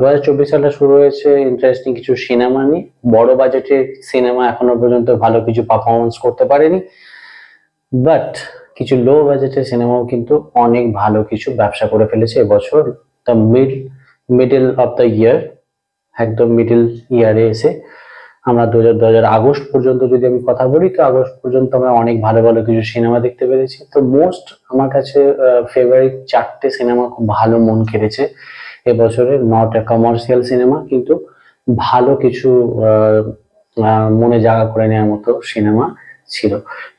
2024 সালটা শুরু হয়েছে ইন্টারেস্টিং কিছু সিনেমা নিয়ে। বড় বাজেটের সিনেমা এখনো পর্যন্ত ভালো কিছু পারফরমেন্স করতে পারেনি, বাট কিছু লো বাজেটের সিনেমাও কিন্তু অনেক ভালো কিছু ব্যবসা করে ফেলেছে এবছর। The middle of the year, একদম মিডল ইয়ারে এসে আমরা 2000 আগস্ট পর্যন্ত যদি আমি কথা বলি, তো আগস্ট পর্যন্ত আমরা অনেক ভালো ভালো কিছু সিনেমা দেখতে পেরেছি। তো মোস্ট আমার কাছে ফেভারিট 4টে সিনেমা খুব ভালো মন কেড়েছে এবছরে। নট এ কমার্শিয়াল সিনেমা, কিন্তু ভালো কিছু মনে জায়গা করে নেওয়ার মতো সিনেমা ছিল।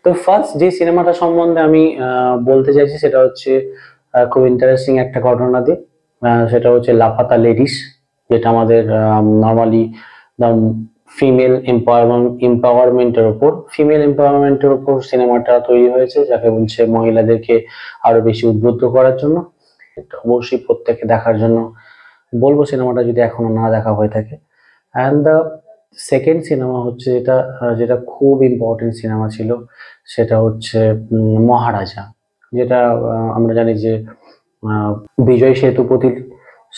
তো ফার্স্ট যে সিনেমাটা সম্বন্ধে আমি বলতে চাইছি সেটা হচ্ছে খুব ইন্টারেস্টিং একটা ঘটনা দিয়ে, সেটা হচ্ছে লাপাতা লেডিস, যেটা আমাদের নর্মালি ফিমেল এম্পাওয়ারমেন্টের উপর সিনেমাটা তৈরি হয়েছে, যাকে বলছে মহিলাদেরকে আরো বেশি উদ্বুদ্ধ করার জন্য। অবশ্যই প্রত্যেকে দেখার জন্য বলবো সিনেমাটা, যদি এখনো না দেখা হয়ে থাকে। অ্যান্ড দ্য সেকেন্ড সিনেমা হচ্ছে যেটা খুব ইম্পর্টেন্ট সিনেমা ছিল, সেটা হচ্ছে মহারাজা, যেটা আমরা জানি যে বিজয় সেতুপতির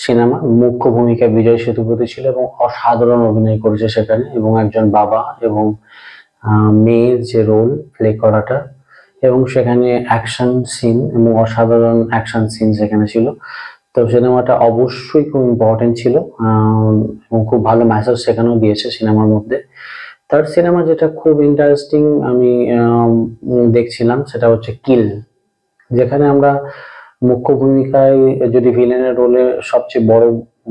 সিনেমা। মুখ্য ভূমিকায় বিজয় সেতুপতি ছিল এবং অসাধারণ অভিনয় করেছে সেখানে, এবং একজন বাবা এবং মেয়ের যে রোল প্লে করাটা, এবং সেখানে অ্যাকশন সিন এবং অসাধারণ অ্যাকশন সিন সেখানে ছিল। তো সিনেমাটা অবশ্যই খুব ইম্পর্টেন্ট ছিল, এবং খুব ভালো মেসেজ সেখানেও দিয়েছে সিনেমার মধ্যে। থার্ড সিনেমা যেটা খুব ইন্টারেস্টিং আমি দেখছিলাম, সেটা হচ্ছে কিল, যেখানে আমরা মুখ্য ভূমিকায় যদি ভিলেনের রোলে সবচেয়ে বড়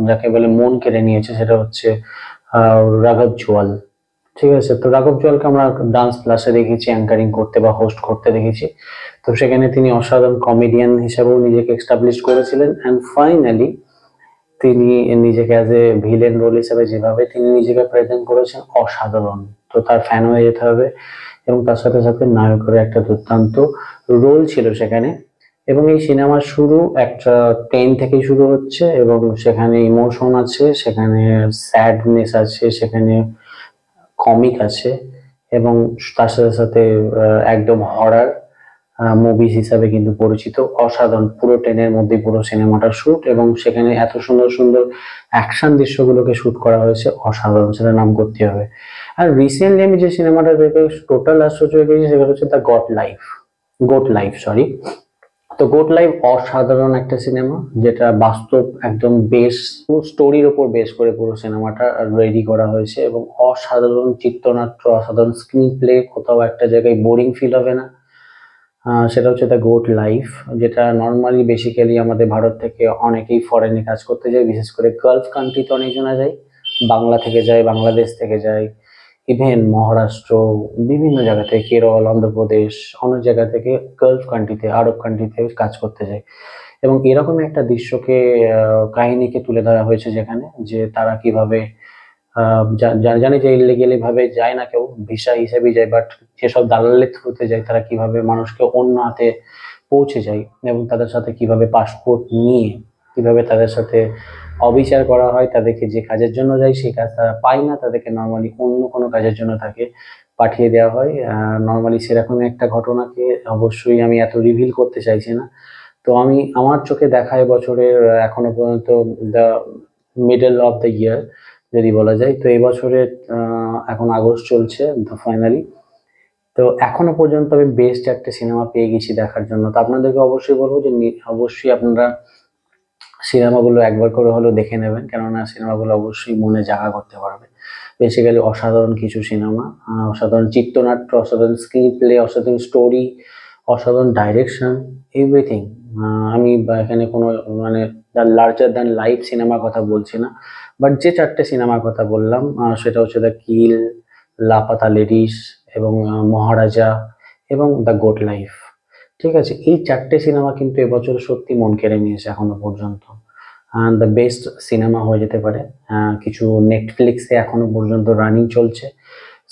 যাকে বলে মন কেড়ে নিয়েছে, সেটা হচ্ছে রাঘব জুয়াল। ঠিক আছে, তো রাঘব জুয়ালকে আমরা ডান্স প্লাসে দেখেছি অ্যাঙ্কারিং করতে বা হোস্ট করতে দেখেছি। তো সেখানে তিনি অসাধারণ কমেডিয়ান হিসেবেও নিজেকে এস্টাবলিশ করেছিলেন, অ্যান্ড ফাইনালি তিনি নিজেকে অ্যাজ এ ভিলেন রোল হিসেবে যেভাবে তিনি নিজেকে প্রেজেন্ট করেছেন, অসাধারণ। তো তার ফ্যান হয়ে যেতে হবে। এবং তার সাথে সাথে নায়কের একটা দুর্দান্ত রোল ছিল সেখানে। এবং এই সিনেমার শুরু একটা ট্রেন থেকেই শুরু হচ্ছে, এবং সেখানে ইমোশন আছে, সেখানে স্যাডনেস আছে, সেখানে কমিক আছে, এবং তার সাথে সাথে একদম হরার মুভিজ হিসাবে কিন্তু পরিচিত। অসাধারণ, পুরো ট্রেনের মধ্যে পুরো সিনেমাটা শুট, এবং সেখানে এত সুন্দর সুন্দর অ্যাকশন দৃশ্যগুলোকে শুট করা হয়েছে, অসাধারণ, সেটা নাম করতে হবে। আর রিসেন্টলি আমি যে সিনেমাটা দেখে টোটাল আশ্চর্য হয়ে গেছি, সেটা হচ্ছে দ্য গোট লাইফ, সরি। তো গোট লাইফ অসাধারণ একটা সিনেমা, যেটা বাস্তব একদম বেস স্টোরির ওপর বেস করে পুরো সিনেমাটা রেডি করা হয়েছে, এবং অসাধারণ চিত্রনাট্য, অসাধারণ স্ক্রিন প্লে, কোথাও একটা জায়গায় বোরিং ফিল হবে না। সেটা হচ্ছে দ্য গোট লাইফ, যেটা নর্মালি বেসিক্যালি আমাদের ভারত থেকে অনেকেই ফরেনে কাজ করতে যায়, বিশেষ করে গালফ কান্ট্রিতে অনেকজনা যায়, বাংলা থেকে যায়, বাংলাদেশ থেকে যায়, ইভেন মহারাষ্ট্র, বিভিন্ন জায়গা থেকে, কেরল, অন্ধ্রপ্রদেশ, অনেক জায়গা থেকে গালফ কান্ট্রিতে, আরব কান্ট্রিতে কাজ করতে যায়। এবং এরকমই একটা দৃশ্যকে কাহিনীকে তুলে ধরা হয়েছে যেখানে, যে তারা কিভাবে জানি যে ইলিগেলি ভাবে যায় না কেউ, ভিসা হিসেবে যায়, বাট যেসব দালালের থ্রুতে যায় তারা কিভাবে মানুষকে অন্য হাতে পৌঁছে যায়, এবং তাদের সাথে কিভাবে পাসপোর্ট নিয়ে কিভাবে তাদের সাথে অবিচার করা হয়, তাদেরকে যে কাজের জন্য যায় সেই কাজ তারা পায় না, তাদেরকে নর্মালি অন্য কোনো কাজের জন্য তাকে পাঠিয়ে দেওয়া হয়। নর্মালি সেরকমই একটা ঘটনাকে অবশ্যই আমি এত রিভিল করতে চাইছি না। তো আমি আমার চোখে দেখা বছরের এখনো পর্যন্ত the middle of the year যদি বলা যায়, তো এই বছরে এখন আগস্ট চলছে ফাইনালি। তো এখনো পর্যন্ত আমি বেস্ট একটা সিনেমা পেয়ে গেছি দেখার জন্য। তো আপনাদেরকে অবশ্যই বলবো যে অবশ্যই আপনারা সিনেমাগুলো একবার করে হলেও দেখে নেবেন, কেননা সিনেমাগুলো অবশ্যই মনে জায়গা করতে পারবে। বেসিক্যালি অসাধারণ কিছু সিনেমা, অসাধারণ চিত্রনাট্য, অসাধারণ স্ক্রিন প্লে, অসাধারণ স্টোরি, অসাধারণ ডাইরেকশন, এভরিথিং। আমি এখানে কোনো মানে লার্জার দ্যান লাইফ সিনেমার কথা বলছি না, বাট যে 4টে সিনেমার কথা বললাম, সেটা হচ্ছে দ্য কিল, লাপাতা লেডিস, এবং মহারাজা, এবং দ্য গোট লাইফ। ঠিক আছে, এই 4টে সিনেমা কিন্তু এবছর সত্যি মন কেড়ে নিয়েছে এখনো পর্যন্ত। দ্য বেস্ট সিনেমা হয়ে যেতে পারে। কিছু নেটফ্লিক্সে এখনো পর্যন্ত রানিং চলছে।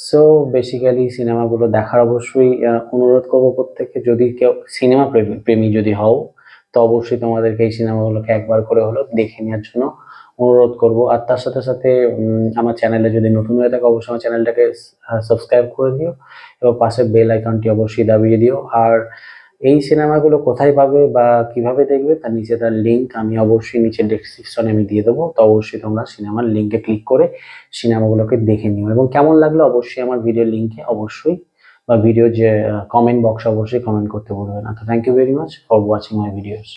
সো বেসিক্যালি সিনেমাগুলো দেখার অবশ্যই অনুরোধ করবো প্রত্যেককে। যদি কেউ সিনেমা প্রেমী যদি হও, তো অবশ্যই তোমাদেরকে এই সিনেমাগুলোকে একবার করে হলেও দেখে নেওয়ার জন্য অনুরোধ করব। আর তার সাথে সাথে আমার চ্যানেলে যদি নতুন হয়ে থাকে, অবশ্যই আমার চ্যানেলটাকে সাবস্ক্রাইব করে দিও, এবং পাশে বেল আইকনটি অবশ্যই দাবিয়ে দিও। আর এই সিনেমাগুলো কোথায় পাবে বা কিভাবে দেখবে তার নিচে তার লিঙ্ক আমি অবশ্যই নিচে ডেসক্রিপশনে আমি দিয়ে দেবো। তো অবশ্যই তোমরা সিনেমার লিঙ্কে ক্লিক করে সিনেমাগুলোকে দেখে নিও এবং কেমন লাগলো অবশ্যই আমার ভিডিও লিঙ্কে অবশ্যই বা ভিডিও যে কমেন্ট বক্সে অবশ্যই কমেন্ট করতে ভুলবে না। তো thank you very much for watching my videos.